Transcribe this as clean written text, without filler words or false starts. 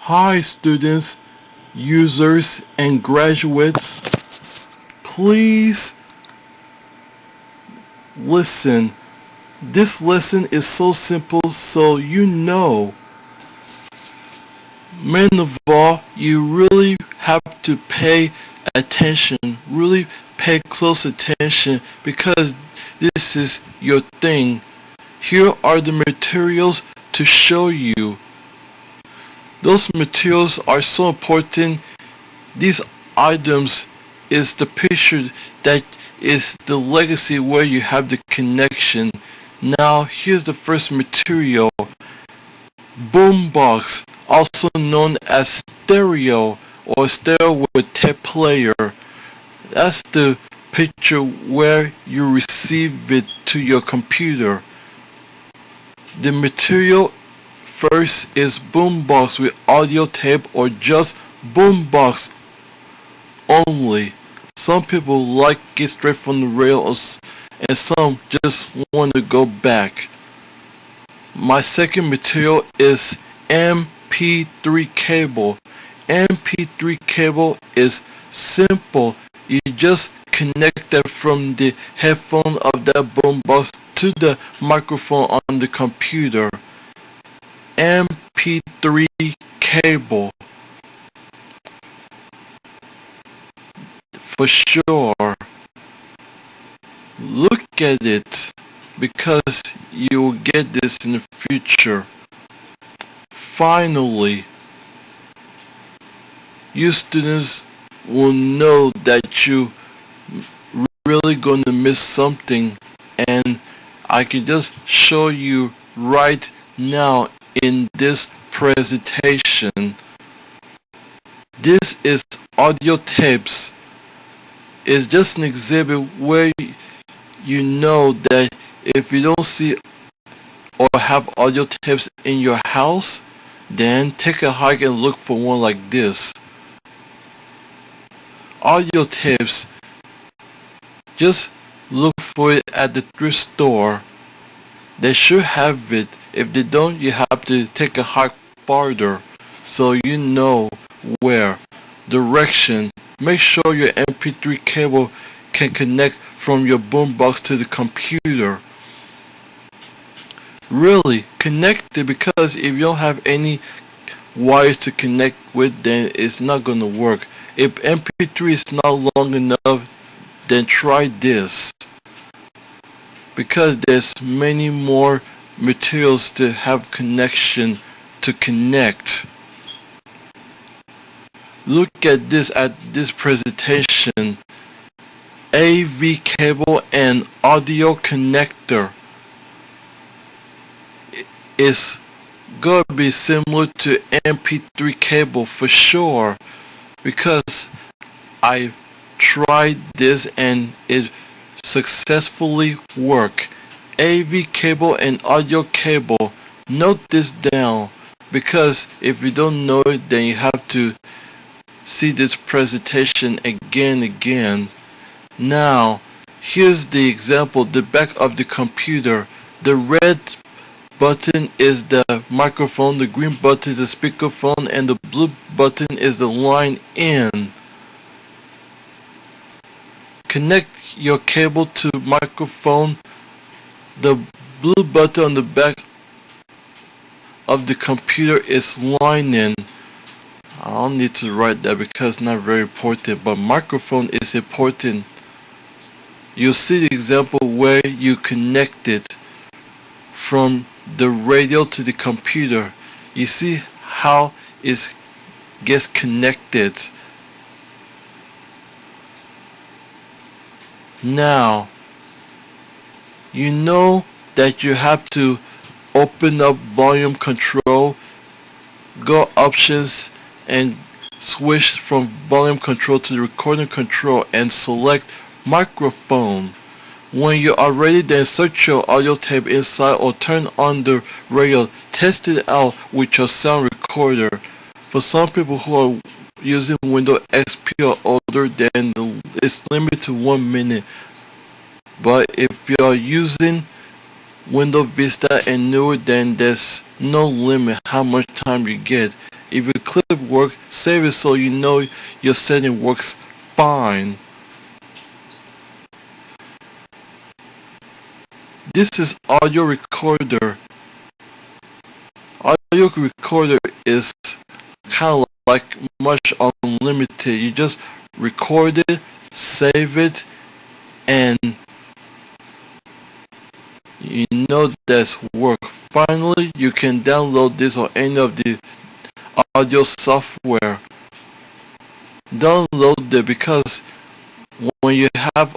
Hi students, users, and graduates. Please listen. This lesson is so simple, so you know. Man of all, you really have to pay attention, really pay close attention because this is your thing. Here are the materials to show you. Those materials are so important. These items is the picture that is the legacy where you have the connection. Now here's the first material. Boombox, also known as stereo or stereo with tape player. That's the picture where you receive it to your computer. The material first is boombox with audio tape or just boombox only. Some people like it straight from the rails and some just want to go back. My second material is Mp3 cable. Mp3 cable is simple. You just connect that from the headphone of that boombox to the microphone on the computer. Mp3 cable for sure. Look at it because you will get this in the future. Finally, you students will know that you really going to miss something, and I can just show you right now in this presentation. This is audio tapes. It's just an exhibit where you know that if you don't see or have audio tapes in your house, then take a hike and look for one like this. Audio tapes, just look for it at the thrift store. They should have it. If they don't, you have to take a hike farther so you know where. Direction. Make sure your Mp3 cable can connect from your boombox to the computer. Really, connect it, because if you don't have any wires to connect with, then it's not going to work. If Mp3 is not long enough, then try this, because there's many more materials to have connection to connect. Look at this presentation. AV cable and audio connector is going to be similar to Mp3 cable for sure, because I tried this and it successfully worked. AV cable and audio cable. Note this down, because if you don't know it, then you have to see this presentation again. Now, here's the example. The back of the computer. The red button is the microphone, the green button is the speakerphone, and the blue button is the line in. Connect your cable to microphone. The blue button on the back of the computer is line in. I don't need to write that because it's not very important, but microphone is important. You'll see the example where you connect it from the radio to the computer. You see how it gets connected. Now, you know that you have to open up volume control, go options, and switch from volume control to the recording control and select microphone. When you are ready, then insert your audio tape inside or turn on the radio. Test it out with your sound recorder. For some people who are using Windows XP or older, then it's limited to 1 minute. But if you are using Windows Vista and newer, then there's no limit how much time you get. If your clip works, save it so you know your setting works fine. This is audio recorder. Audio recorder is kind of like much unlimited. You just record it, save it, and you know that's work. Finally, you can download this on any of the audio software. Download it because when you have